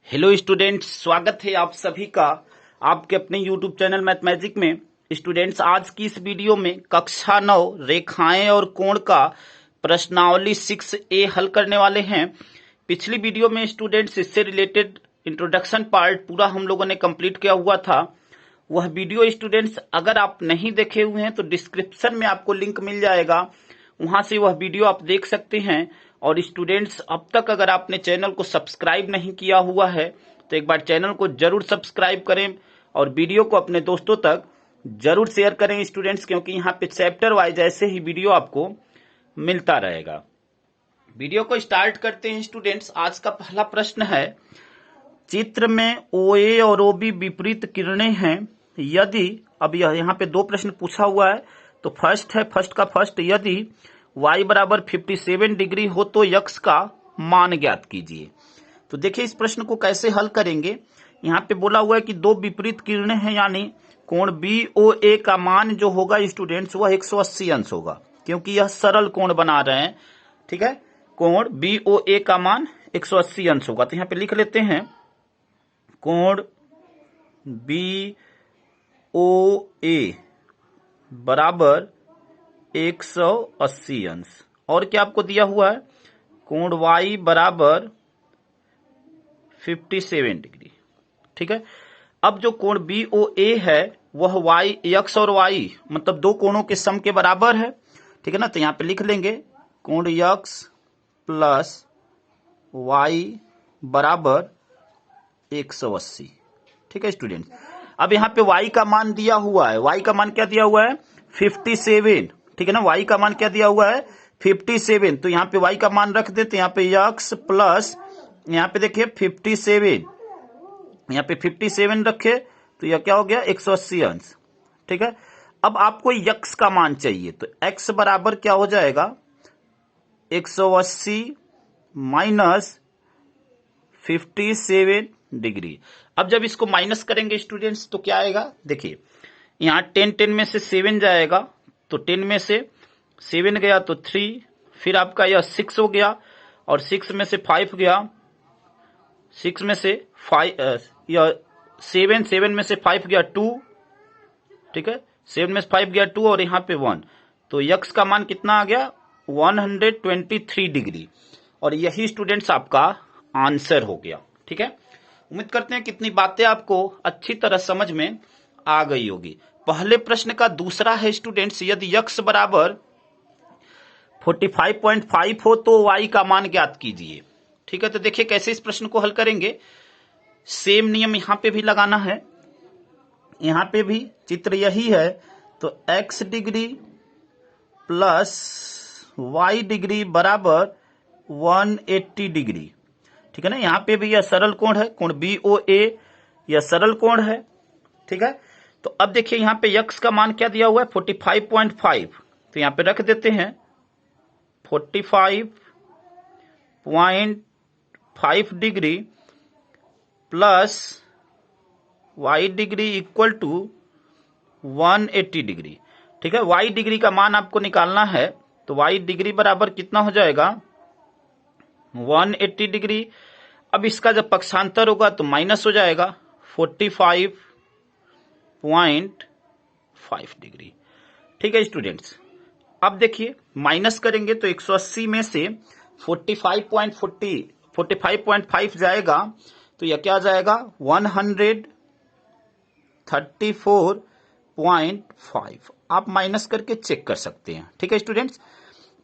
Hello students, स्वागत है आप सभी का आपके अपने यूट्यूब चैनल मैथमेटिक में। स्टूडेंट्स, आज की इस वीडियो में कक्षा 9 रेखाएं और कोण का प्रश्नावली 6A हल करने वाले हैं। पिछली वीडियो में स्टूडेंट्स इससे रिलेटेड इंट्रोडक्शन पार्ट पूरा हम लोगों ने कंप्लीट किया हुआ था। वह वीडियो स्टूडेंट्स अगर आप नहीं देखे हुए हैं तो डिस्क्रिप्शन में आपको लिंक मिल जाएगा, वहां से वह वीडियो आप देख सकते हैं। और स्टूडेंट्स, अब तक अगर आपने चैनल को सब्सक्राइब नहीं किया हुआ है तो एक बार चैनल को जरूर सब्सक्राइब करें और वीडियो को अपने दोस्तों तक जरूर शेयर करें स्टूडेंट्स, क्योंकि यहाँ पे चैप्टर वाइज ऐसे ही वीडियो आपको मिलता रहेगा। वीडियो को स्टार्ट करते हैं स्टूडेंट्स। आज का पहला प्रश्न है, चित्र में OA और OB विपरीत किरणें हैं। यदि, अब यहाँ पे दो प्रश्न पूछा हुआ है, तो फर्स्ट का फर्स्ट, यदि y बराबर 57 डिग्री हो तो x का मान ज्ञात कीजिए। तो देखिए इस प्रश्न को कैसे हल करेंगे। यहाँ पे बोला हुआ है कि दो विपरीत किरणें हैं, यानी कोण BOA का मान जो होगा स्टूडेंट्स वह 180 अंश होगा, क्योंकि यह सरल कोण बना रहे हैं। ठीक है, कोण BOA का मान 180 अंश होगा। तो यहाँ पे लिख लेते हैं कोण BOA बराबर 180 अंश। और क्या आपको दिया हुआ है, कोण y बराबर 57 डिग्री। ठीक है, अब जो कोण BOA है वह x और y मतलब दो कोणों के सम के बराबर है। ठीक है ना, तो यहां पे लिख लेंगे कोण x प्लस y बराबर 180। ठीक है स्टूडेंट, अब यहाँ पे y का मान दिया हुआ है। y का मान क्या दिया हुआ है, 57। ठीक है ना, y का मान क्या दिया हुआ है, 57। तो यहाँ पे y का मान रख देते हैं, यहाँ पे x प्लस, यहाँ पे देखिए 57, यहाँ पे 57 रखे तो यह क्या हो गया, 180 अंश। ठीक है, अब आपको x का मान चाहिए, तो x बराबर क्या हो जाएगा, 180 माइनस 57 डिग्री। अब जब इसको माइनस करेंगे स्टूडेंट्स तो क्या आएगा, देखिए यहाँ 10 में से 7 जाएगा, तो 10 में से 7 गया तो 3, फिर आपका यह 6 हो गया, और 6 में से 5 गया, 6 में से 5 यह 7 में से 5 गया 2। ठीक है, 7 में से 5 गया 2 और यहाँ पे 1, तो x का मान कितना आ गया, 123 डिग्री। और यही स्टूडेंट्स आपका आंसर हो गया। ठीक है, उम्मीद करते हैं कितनी बातें आपको अच्छी तरह समझ में आ गई होगी। पहले प्रश्न का दूसरा है स्टूडेंट्स, यदि x बराबर 45.5 हो तो y का मान ज्ञात कीजिए। ठीक है, तो देखिए कैसे इस प्रश्न को हल करेंगे। सेम नियम यहां पे भी लगाना है, यहां पे भी चित्र यही है, तो x degree plus y degree बराबर 180 डिग्री। ठीक है ना, यहां पे भी यह सरल कोण है, कोण BOA यह सरल कोण है। ठीक है, तो अब देखिए यहां पे x का मान क्या दिया हुआ है, 45.5, तो यहां पे रख देते हैं 45.5 degree plus y degree equal to 180 degree. ठीक है, y डिग्री का मान आपको निकालना है, तो y डिग्री बराबर कितना हो जाएगा, 180 डिग्री। अब इसका जब पक्षांतर होगा तो माइनस हो जाएगा 45.5 डिग्री। ठीक है स्टूडेंट्स, अब देखिए माइनस करेंगे तो 180 में से 45.5 जाएगा, तो यह क्या जाएगा, 134.5। आप माइनस करके चेक कर सकते हैं। ठीक है स्टूडेंट्स,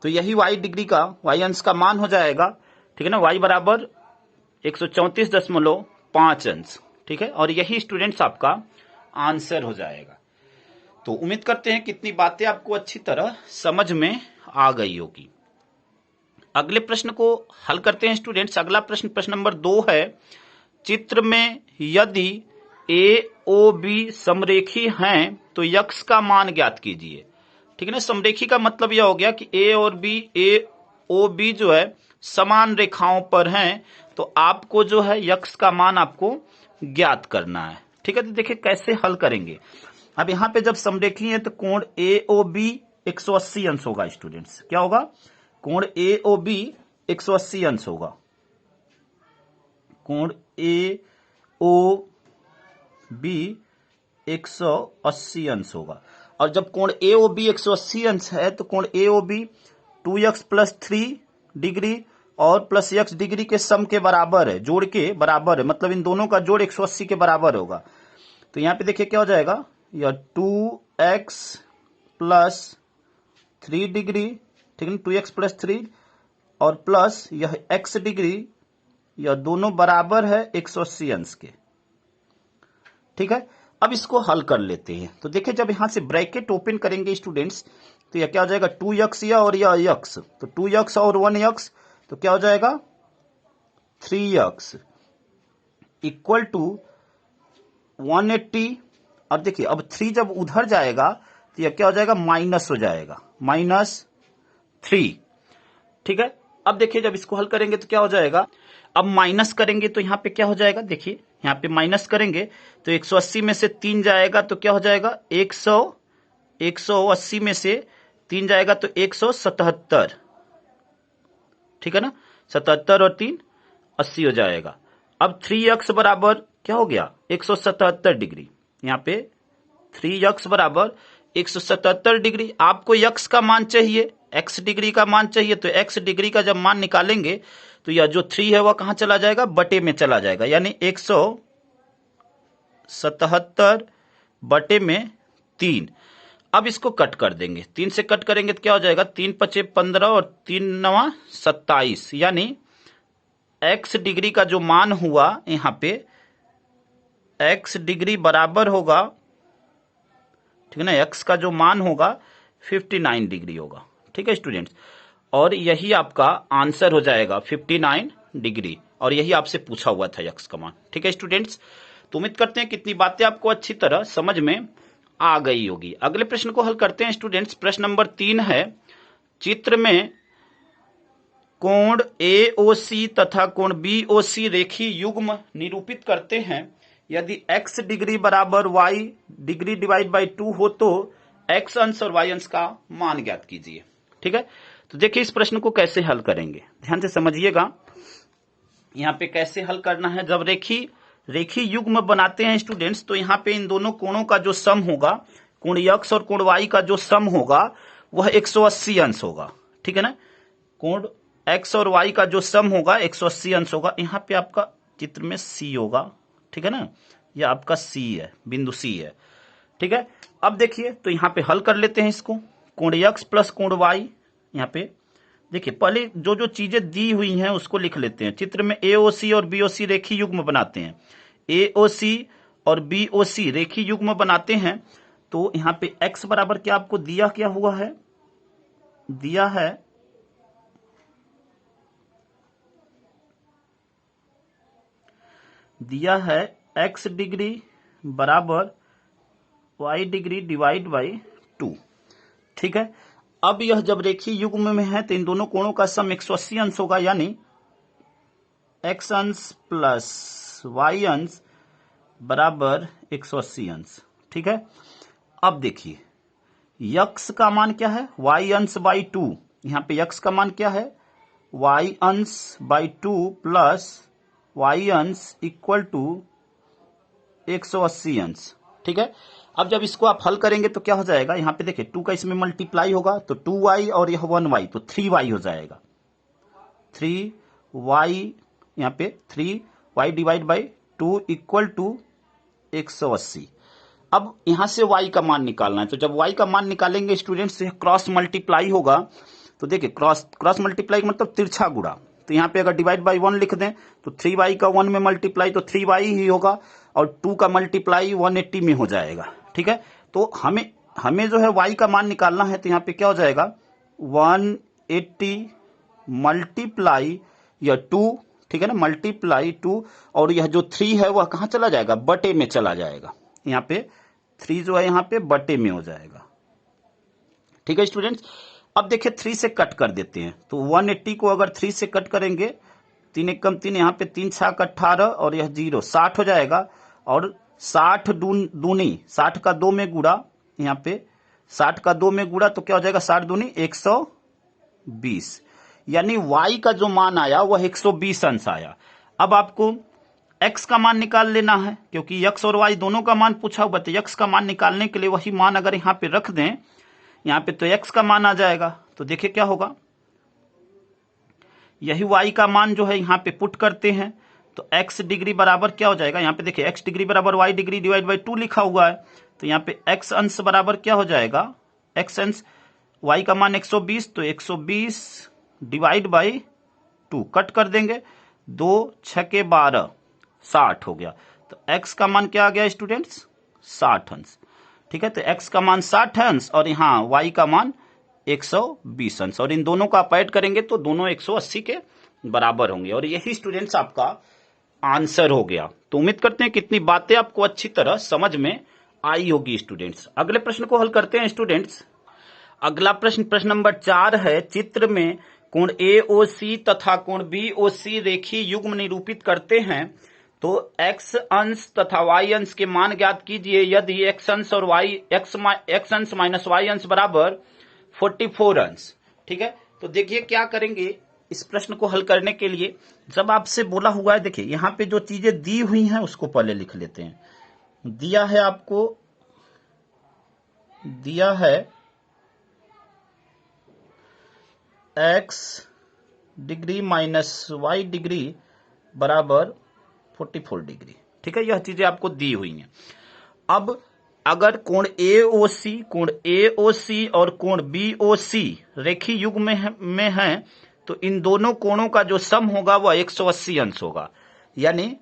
तो यही y डिग्री का, y अंश का मान हो जाएगा। ठीक है ना, y बराबर 134.5 अंश। ठीक है, और यही स्टूडेंट्स आपका आंसर हो जाएगा। तो उम्मीद करते हैं कितनी बातें आपको अच्छी तरह समझ में आ गई होगी। अगले प्रश्न को हल करते हैं स्टूडेंट्स। अगला प्रश्न, प्रश्न नंबर 2 है, चित्र में यदि AOB समरेखी हैं तो x का मान ज्ञात कीजिए। ठीक है ना, समरेखी का मतलब यह हो गया कि A और B, AOB जो है समान रेखाओं पर हैं, तो आपको जो है x का मान आपको ज्ञात करना है। ठीक है, तो देखिए कैसे हल करेंगे। अब यहां पे जब समरेखी है तो कोण AOB 180 अंश होगा स्टूडेंट्स। क्या होगा, कोण AOB 180 अंश होगा, कोण ए ओ बी 180 अंश होगा। और जब कोण ए ओ बी 180 अंश है तो कोण A O B 2x plus 3 degree और प्लस x डिग्री के सम के बराबर है, जोड़ के बराबर है, मतलब इन दोनों का जोड़ 180 के बराबर होगा। तो यहां पे देखिए क्या हो जाएगा, यह 2x प्लस 3 डिग्री, ठीक है, 2x प्लस 3 और प्लस यह x डिग्री, यह दोनों बराबर है 180 अंश के। ठीक है, अब इसको हल कर लेते हैं। तो देखिए जब यहां से ब्रैकेट ओपन करेंगे स्टूडेंट्स तो यह क्या हो जाएगा, 2x या और यह x, तो 2x और 1x तो क्या हो जाएगा 3x इक्वल टू 180। और देखिए अब 3 जब उधर जाएगा तो यह क्या हो जाएगा, माइनस हो जाएगा, -3। ठीक है, अब देखिए जब इसको हल करेंगे तो क्या हो जाएगा, अब माइनस करेंगे तो यहां पे क्या हो जाएगा, देखिए यहां पे माइनस करेंगे तो 180 में से 3 जाएगा तो क्या हो जाएगा 180 में से 3 जाएगा तो 177। ठीक है ना, 77 और 3 80 हो जाएगा। अब 3x बराबर क्या हो गया 177 डिग्री, यहाँ पे 3x बराबर 177 डिग्री। आपको x का मान चाहिए, x डिग्री का मान चाहिए, तो x डिग्री का जब मान निकालेंगे तो यह जो 3 है वह कहां चला जाएगा, बटे में चला जाएगा, यानी 177 बटे में 3। अब इसको कट कर देंगे, 3 से कट करेंगे तो क्या हो जाएगा, 3 पचे 15 और 3 नवा 27, यानी x डिग्री का जो मान हुआ यहां पे x डिग्री बराबर होगा, ठीक है ना, x का जो मान होगा 59 डिग्री होगा। ठीक है स्टूडेंट्स, और यही आपका आंसर हो जाएगा 59 डिग्री, और यही आपसे पूछा हुआ था x का मान। ठीक है स्टूडेंट्स, तो उम्मीद करते हैं कितनी बातें आपको अच्छी तरह समझ में आ गई होगी। अगले प्रश्न को हल करते हैं स्टूडेंट्स। प्रश्न नंबर 3 है, चित्र में कोण AOC तथा कोण BOC रेखीय युग्म निरूपित करते हैं। यदि x डिग्री बराबर y डिग्री डिवाइड बाई 2 हो तो x अंश और y अंश का मान ज्ञात कीजिए। ठीक है, तो देखिए इस प्रश्न को कैसे हल करेंगे, ध्यान से समझिएगा। यहाँ पे कैसे हल करना है, जब रेखीय युग्म बनाते हैं स्टूडेंट्स तो यहाँ पे इन दोनों कोणों का जो सम होगा, कोण x और कोण y का जो सम होगा वह 180 अंश होगा। ठीक है ना, कोण x और y का जो सम होगा 180 अंश होगा। यहाँ पे आपका चित्र में C होगा, ठीक है ना, यह आपका C है, बिंदु C है। ठीक है, अब देखिए तो यहाँ पे हल कर लेते हैं इसको, कोण x प्लस कोण y। यहाँ पे देखिए पहले जो जो चीजें दी हुई हैं उसको लिख लेते हैं। चित्र में AOC और BOC रेखीय युग्म बनाते हैं, AOC और BOC रेखीय युग्म बनाते हैं। तो यहाँ पे x बराबर क्या आपको दिया क्या हुआ है, दिया है x डिग्री बराबर y डिग्री डिवाइड बाई 2। ठीक है, अब यह जब रेखीय युग्म में है तो इन दोनों कोणों का सम 180 अंश होगा, यानी x अंश प्लस y अंश बराबर 180 अंश। ठीक है, अब देखिए x का मान क्या है, y अंश बाई 2। यहाँ पे x का मान क्या है, y अंश बाई 2 प्लस y अंश इक्वल टू 180 अंश। ठीक है, अब जब इसको आप हल करेंगे तो क्या हो जाएगा, यहाँ पे देखिए 2 का इसमें मल्टीप्लाई होगा तो 2y और यह 1y तो 3y हो जाएगा, 3y, यहाँ पे 3y divide by 2 equal to 180। अब यहां से y का मान निकालना है, तो जब y का मान निकालेंगे स्टूडेंट्स क्रॉस मल्टीप्लाई होगा। तो देखिए क्रॉस मल्टीप्लाई मतलब तिरछा गुणा, तो यहाँ पे अगर डिवाइड बाई 1 लिख दें तो 3y का 1 में मल्टीप्लाई तो 3y ही होगा, और 2 का मल्टीप्लाई 180 में हो जाएगा। ठीक है, तो हमें जो है y का मान निकालना है, तो यहाँ पे क्या हो जाएगा 180 मल्टीप्लाई यह 2, ठीक है ना, मल्टीप्लाई 2, और यह जो 3 है वह कहां चला जाएगा, बटे में चला जाएगा। यहाँ पे 3 जो है यहाँ पे बटे में हो जाएगा। ठीक है स्टूडेंट्स, अब देखिए 3 से कट कर देते हैं, तो 180 को अगर 3 से कट करेंगे, 3 एकम 3, यहाँ पे 3 छाक 18 और यह 0 60 हो जाएगा, और 60 दूनी 60 का 2 में गुड़ा, यहाँ पे 60 का 2 में गुड़ा तो क्या हो जाएगा 60 दूनी 120, यानी y का जो मान आया वह 120 अंश आया। अब आपको x का मान निकाल लेना है, क्योंकि x और y दोनों का मान पूछा हुआ, तो x का मान निकालने के लिए वही मान अगर यहाँ पे रख दें, यहाँ पे तो x का मान आ जाएगा। तो देखिए क्या होगा, यही y का मान जो है यहाँ पे पुट करते हैं, तो x डिग्री बराबर क्या हो जाएगा, यहाँ पे देखिए x डिग्री बराबर y डिग्री डिवाइड बाई 2 लिखा हुआ है। तो यहाँ पे x अंश बराबर क्या हो जाएगा, x अंश y का मान 120, तो 120 डिवाइड बाई 2 कट कर देंगे, 2 6 12 60 हो गया। तो x का मान क्या आ गया स्टूडेंट्स, 60 अंश। ठीक है, तो x का मान 60 अंश और यहाँ y का मान 120 अंश, और इन दोनों का आप ऐड करेंगे तो दोनों 180 के बराबर होंगे, और यही स्टूडेंट्स आपका आंसर हो गया। तो उम्मीद करते हैं कितनी बातें आपको अच्छी तरह समझ में आई होगी स्टूडेंट्स। अगले प्रश्न को हल करते हैं स्टूडेंट्स। अगला प्रश्न, प्रश्न नंबर 4 है, चित्र में कोण AOC तथा कोण BOC रेखीय युग्म निरूपित करते हैं, तो x अंश तथा y अंश के मान ज्ञात कीजिए यदि x अंश और x अंश माइनस y अंश बराबर 44 अंश। ठीक है, तो देखिए क्या करेंगे इस प्रश्न को हल करने के लिए। जब आपसे बोला हुआ है, देखिए यहाँ पे जो चीजें दी हुई हैं उसको पहले लिख लेते हैं। दिया है आपको, दिया है x degree minus y degree बराबर 44 डिग्री। ठीक है, यह चीजें आपको दी हुई हैं। अब अगर कोण AOC और कोण BOC रेखीय युग्म में है, तो इन दोनों कोणों का जो सम होगा वह 180 अंश होगा। यानी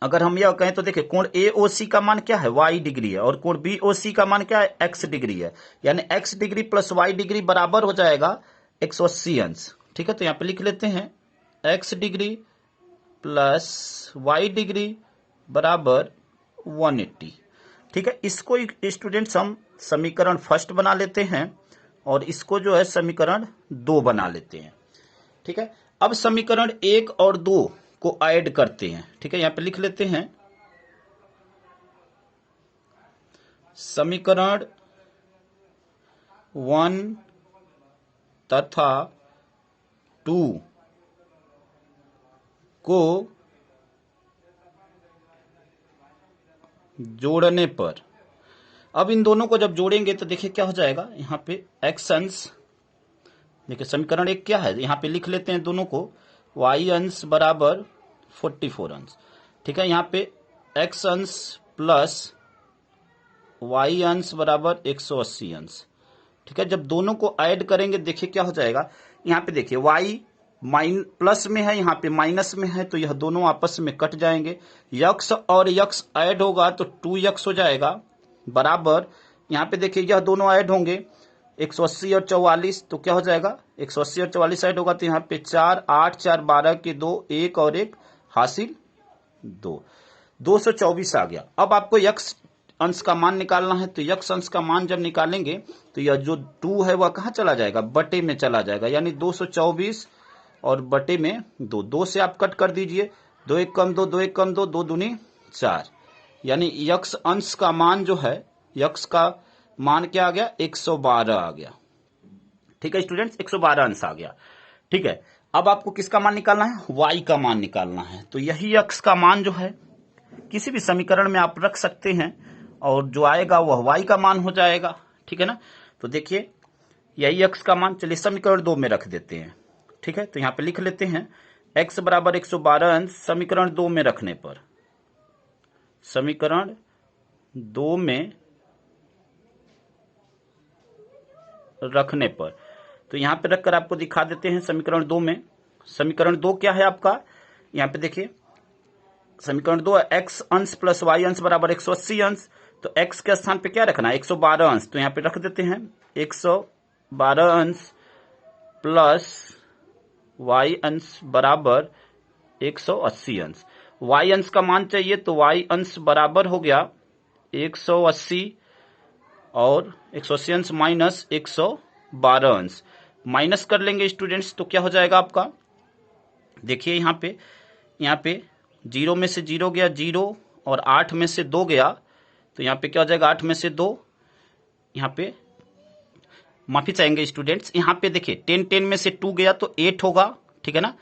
अगर हम यह कहें तो देखिए, कोण AOC का मान क्या है, y डिग्री है, और कोण BOC का मान क्या है, x डिग्री है। यानी x degree plus y degree बराबर हो जाएगा 180 अंश। ठीक है, तो यहाँ पे लिख लेते हैं x degree plus y degree बराबर 180। ठीक है, इसको स्टूडेंट्स हम समीकरण फर्स्ट बना लेते हैं और इसको जो है समीकरण 2 बना लेते हैं। ठीक है, अब समीकरण 1 और 2 को ऐड करते हैं। ठीक है, यहां पे लिख लेते हैं समीकरण 1 तथा 2 को जोड़ने पर, अब इन दोनों को जब जोड़ेंगे तो देखिए क्या हो जाएगा, यहाँ पे x अंश, देखिए समीकरण 1 क्या है, यहाँ पे लिख लेते हैं दोनों को, y अंश बराबर 44 अंश। ठीक है, यहाँ पे x अंश प्लस y अंश बराबर 180 अंश। ठीक है, जब दोनों को ऐड करेंगे देखिए क्या हो जाएगा, यहाँ पे देखिए y प्लस में है, यहाँ पे माइनस में है, तो यह दोनों आपस में कट जाएंगे, x और x ऐड होगा तो 2x हो जाएगा बराबर, यहाँ पे देखिए यह दोनों ऐड होंगे 180 और 44, तो क्या हो जाएगा, 180 और 44 ऐड होगा तो यहाँ पे 4 8 4 12 के 2, 1 और 1 हासिल 2, 224 आ गया। अब आपको x अंश का मान निकालना है, तो x अंश का मान जब निकालेंगे तो यह जो 2 है वह कहाँ चला जाएगा, बटे में चला जाएगा, यानी 224 और बटे में 2, 2 से आप कट कर दीजिए, 2 1 कम 2, 2 1 कम 2, 2 दूनी 4, यानी x अंश का मान जो है, x का मान क्या आ गया, 112 आ गया। ठीक है स्टूडेंट्स, 112 अंश आ गया। ठीक है, अब आपको किसका मान निकालना है, y का मान निकालना है। तो यही x का मान जो है किसी भी समीकरण में आप रख सकते हैं और जो आएगा वह y का मान हो जाएगा। ठीक है ना, तो देखिए यही x का मान, चलिए समीकरण 2 में रख देते हैं। ठीक है, तो यहाँ पे लिख लेते हैं x बराबर 112 अंश समीकरण 2 में रखने पर, समीकरण 2 में रखने पर, तो यहाँ पे रखकर आपको दिखा देते हैं समीकरण 2 में। समीकरण 2 क्या है आपका, यहाँ पे देखिए समीकरण 2 है x अंश प्लस y अंश बराबर 180 अंश, तो x के स्थान पे क्या रखना है, 112 अंश, तो यहाँ पे रख देते हैं 112 अंश प्लस y अंश बराबर 180 अंश। y अंश का मान चाहिए तो y अंश बराबर हो गया 180 और 180 अंश माइनस 112 अंश, माइनस कर लेंगे स्टूडेंट्स, तो क्या हो जाएगा आपका, देखिए यहाँ पे 0 में से 0 गया 0 और 8 में से 2 गया, तो यहाँ पे क्या हो जाएगा, 8 में से 2, यहाँ पे माफी चाहेंगे स्टूडेंट्स, यहाँ पे देखिए 10 में से 2 गया तो 8 होगा। ठीक है ना,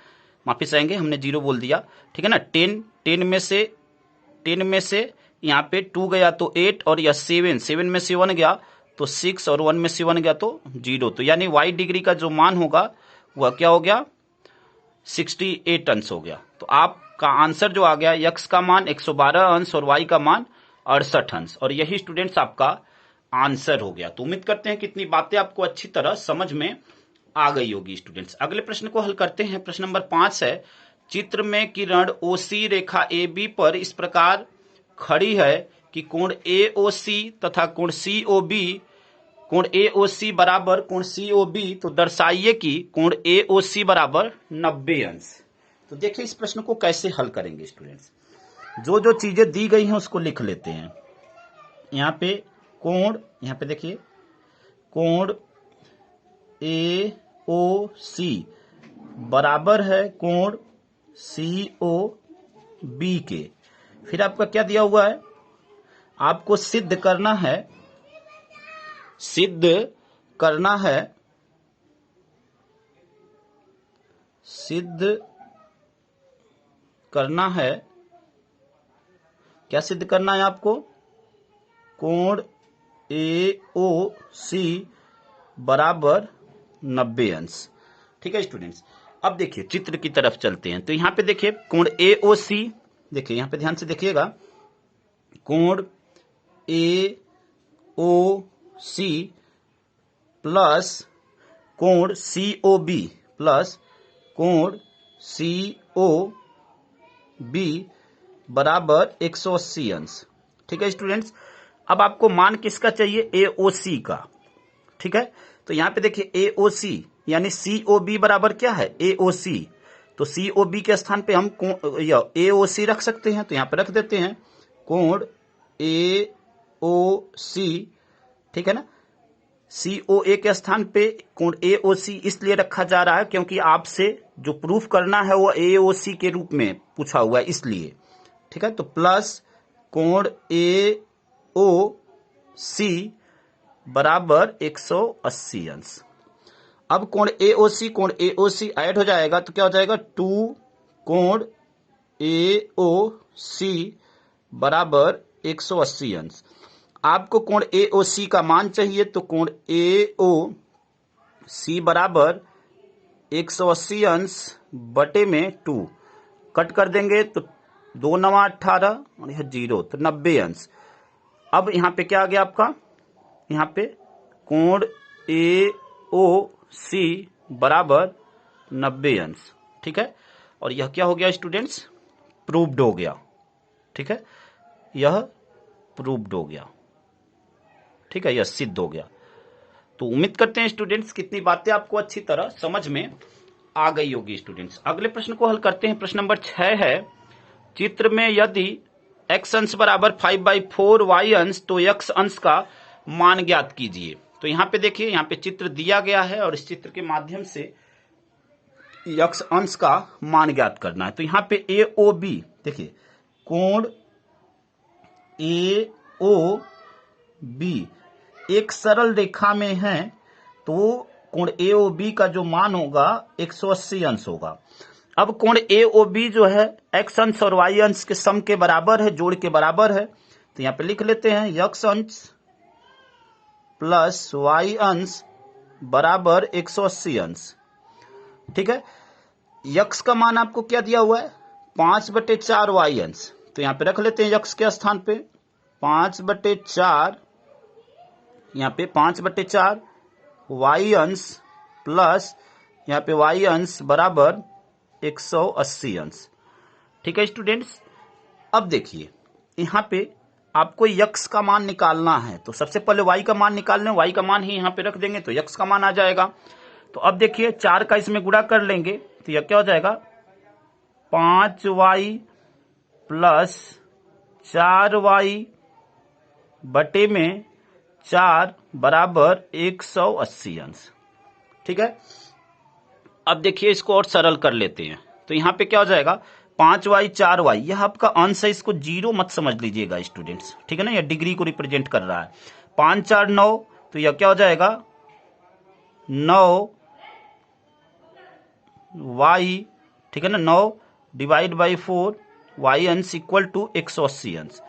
माफी चाहेंगे हमने 0 बोल दिया। ठीक है ना, 10 10 में से यहाँ पे 2 गया तो 8 और यह 7 में से 1 गया तो 6 और 1 में से 1 गया तो 0। तो यानी y डिग्री का जो मान होगा वह क्या हो गया 68 अंश हो गया। तो आपका आंसर जो आ गया x का मान 112 अंश और y का मान 68 अंश, और यही स्टूडेंट्स आपका आंसर हो गया। तो उम्मीद करते हैं कि इतनी बातें आपको अच्छी तरह समझ में आ गई होगी स्टूडेंट्स। अगले प्रश्न को हल करते हैं। प्रश्न नंबर 5 है, चित्र में किरण OC रेखा AB पर इस प्रकार खड़ी है कि कोण AOC तथा कोण AOC बराबर कोण COB, तो दर्शाइए कि कोण AOC बराबर 90 अंश। तो देखिए इस प्रश्न को कैसे हल करेंगे स्टूडेंट्स। जो जो चीजें दी गई हैं उसको लिख लेते हैं। यहाँ पे कोण, यहाँ पे देखिए कोण AOC बराबर है कोण COB के। फिर आपका क्या दिया हुआ है, आपको सिद्ध करना है, क्या सिद्ध करना है आपको, कोण AOC बराबर 90 अंश। ठीक है स्टूडेंट्स। अब देखिए चित्र की तरफ चलते हैं। तो यहाँ पे देखिए कोण AOC, देखिए यहाँ पे ध्यान से देखिएगा, कोण AOC प्लस कोण COB प्लस कोण COB बराबर 180 अंश। ठीक है स्टूडेंट्स। अब आपको मान किसका चाहिए, AOC का। ठीक है, तो यहाँ पे देखिए AOC यानी COB बराबर क्या है, AOC। तो COB के स्थान पे हम AOC रख सकते हैं, तो यहाँ पे रख देते हैं कोण AOC। ठीक है ना, COA के स्थान पे कोण AOC इसलिए रखा जा रहा है क्योंकि आपसे जो प्रूफ करना है वो AOC के रूप में पूछा हुआ है, इसलिए। ठीक है, तो प्लस कोण AOC बराबर 180 अंश। अब कोण AOC ऐड हो जाएगा तो क्या हो जाएगा, 2 कोण AOC बराबर 180 अंश। आपको कोण AOC का मान चाहिए, तो कोण AOC बराबर 180 अंश बटे में 2 कट कर देंगे तो 2 9 18 और यह 0, तो 90 अंश। अब यहाँ पे क्या आ गया आपका, यहाँ पे कोण AOC बराबर 90 अंश। ठीक है, और यह क्या हो गया स्टूडेंट्स, प्रूव्ड हो गया। ठीक है, यह प्रूव्ड हो गया। ठीक है, यह सिद्ध हो गया। तो उम्मीद करते हैं स्टूडेंट्स कितनी बातें आपको अच्छी तरह समझ में आ गई होगी स्टूडेंट्स। अगले प्रश्न को हल करते हैं। प्रश्न नंबर 6 है, चित्र में यदि x अंश बराबर 5/4 y अंश तो x अंश का मान ज्ञात कीजिए। तो यहाँ पे देखिए, यहाँ पे चित्र दिया गया है और इस चित्र के माध्यम से x अंश का मान ज्ञात करना है। तो यहाँ पे AOB देखिए, कोण AOB एक सरल रेखा में है, तो कोण AOB का जो मान होगा 180 अंश होगा। अब कोण AOB जो है x अंश और y अंश के सम के बराबर है, जोड़ के बराबर है। तो यहाँ पे लिख लेते हैं x अंश प्लस y अंश बराबर 180 अंश। ठीक है, x का मान आपको क्या दिया हुआ है, 5/4 y अंश। तो यहाँ पे रख लेते हैं x के स्थान पे 5/4, यहाँ पे 5/4 y अंश प्लस यहाँ पे y अंश बराबर 180 अंश। ठीक है स्टूडेंट्स। अब देखिए यहाँ पे आपको x का मान निकालना है, तो सबसे पहले y का मान निकालना है, y का मान ही यहाँ पे रख देंगे तो x का मान आ जाएगा। तो अब देखिए 4 का इसमें गुणा कर लेंगे तो यह क्या हो जाएगा, 5y प्लस 4y बटे में 4 बराबर 180 अंश। ठीक है, अब देखिए इसको और सरल कर लेते हैं। तो यहाँ पे क्या हो जाएगा, 5y 4y, यह आपका अंश है, इसको 0 मत समझ लीजिएगा स्टूडेंट्स। ठीक है ना, यह डिग्री को रिप्रेजेंट कर रहा है। 5 4 9, तो यह क्या हो जाएगा 9y। ठीक है ना, 9 डिवाइड बाई 4 y अंश इक्वल टू 180 अंश।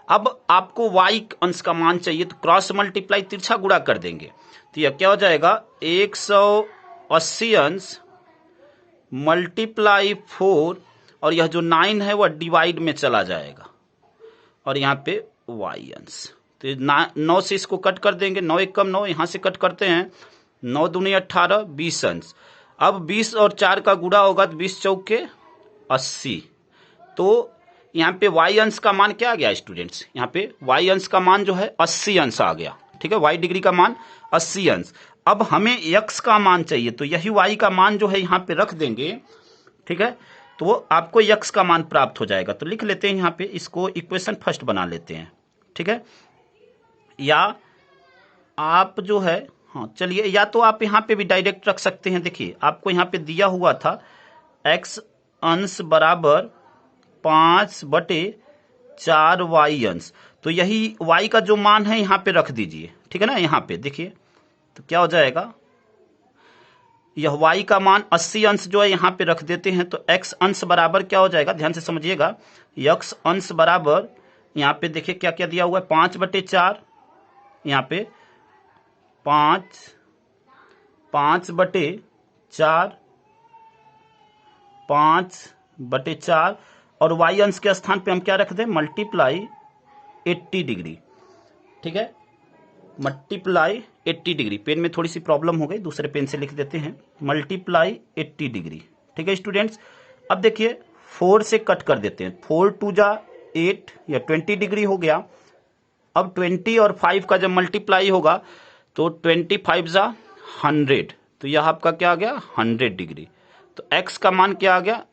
अब आपको y अंश का मान चाहिए तो क्रॉस मल्टीप्लाई तिरछा गुणा कर देंगे, तो यह क्या हो जाएगा 180 अंश मल्टीप्लाई 4, और यह जो 9 है वह डिवाइड में चला जाएगा, और यहाँ पे y अंश। तो 9 से इसको कट कर देंगे, 9 एक कम 9, यहाँ से कट करते हैं, 9 दूनी 18, 20 अंश। अब 20 और 4 का गुणा होगा तो 20 चौके 80। तो यहाँ पे y अंश का मान क्या आ गया स्टूडेंट्स, यहाँ पे y अंश का मान जो है 80 अंश आ गया। ठीक है, y डिग्री का मान 80 अंश। अब हमें x का मान चाहिए, तो यही y का मान जो है यहाँ पे रख देंगे। ठीक है, तो आपको x का मान प्राप्त हो जाएगा। तो लिख लेते हैं यहाँ पे, इसको इक्वेशन फर्स्ट बना लेते हैं। ठीक है, या आप जो है, हाँ चलिए, या तो आप यहाँ पे भी डायरेक्ट रख सकते हैं। देखिए आपको यहाँ पे दिया हुआ था x अंश बराबर 5/4 y अंश, तो यही y का जो मान है यहाँ पे रख दीजिए। ठीक है ना, यहाँ पे देखिए तो क्या हो जाएगा, यह y का मान 80 अंश जो है यहाँ पे रख देते हैं, तो x अंश बराबर क्या हो जाएगा, ध्यान से समझिएगा, x अंश बराबर यहाँ पे देखिए क्या क्या दिया हुआ है, 5/4, यहाँ पे 5/4 और y अंश के स्थान पे हम क्या रख दें, मल्टीप्लाई 80 डिग्री। ठीक है, मल्टीप्लाई 80 डिग्री। पेन में थोड़ी सी प्रॉब्लम हो गई, दूसरे पेन से लिख देते हैं, मल्टीप्लाई 80 डिग्री। ठीक है स्टूडेंट्स, अब देखिए 4 से कट कर देते हैं, 4 2 जा 8 या 20 डिग्री हो गया। अब 20 और 5 का जब मल्टीप्लाई होगा तो 25 जा 100, तो यह आपका क्या आ गया 100 डिग्री। तो x का मान क्या आ गया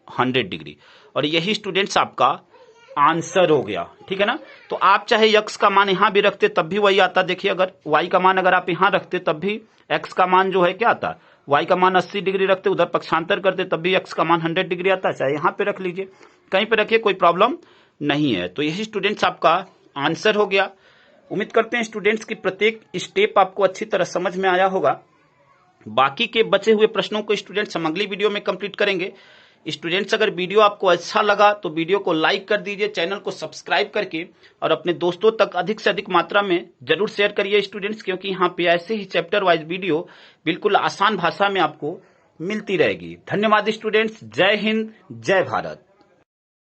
100 डिग्री, और यही स्टूडेंट्स आपका आंसर हो गया। ठीक है ना, तो आप चाहे x का मान यहां भी रखते तब भी वही आता। देखिए अगर y का मान अगर आप यहां रखते तब भी x का मान जो है क्या आता, y का मान 80 डिग्री रखते, उधर पक्षांतर करते तब भी x का मान 100 डिग्री आता। चाहे यहां पे रख लीजिए, कहीं पे रखिए, कोई प्रॉब्लम नहीं है। तो यही स्टूडेंट्स आपका आंसर हो गया। उम्मीद करते हैं स्टूडेंट्स की प्रत्येक स्टेप आपको अच्छी तरह समझ में आया होगा। बाकी के बचे हुए प्रश्नों को स्टूडेंट्स हम अगली वीडियो में कंप्लीट करेंगे। स्टूडेंट्स अगर वीडियो आपको अच्छा लगा तो वीडियो को लाइक कर दीजिए, चैनल को सब्सक्राइब करके, और अपने दोस्तों तक अधिक से अधिक मात्रा में जरूर शेयर करिए स्टूडेंट्स, क्योंकि यहाँ पे ऐसे ही चैप्टर वाइज वीडियो बिल्कुल आसान भाषा में आपको मिलती रहेगी। धन्यवाद स्टूडेंट्स, जय हिंद, जय भारत।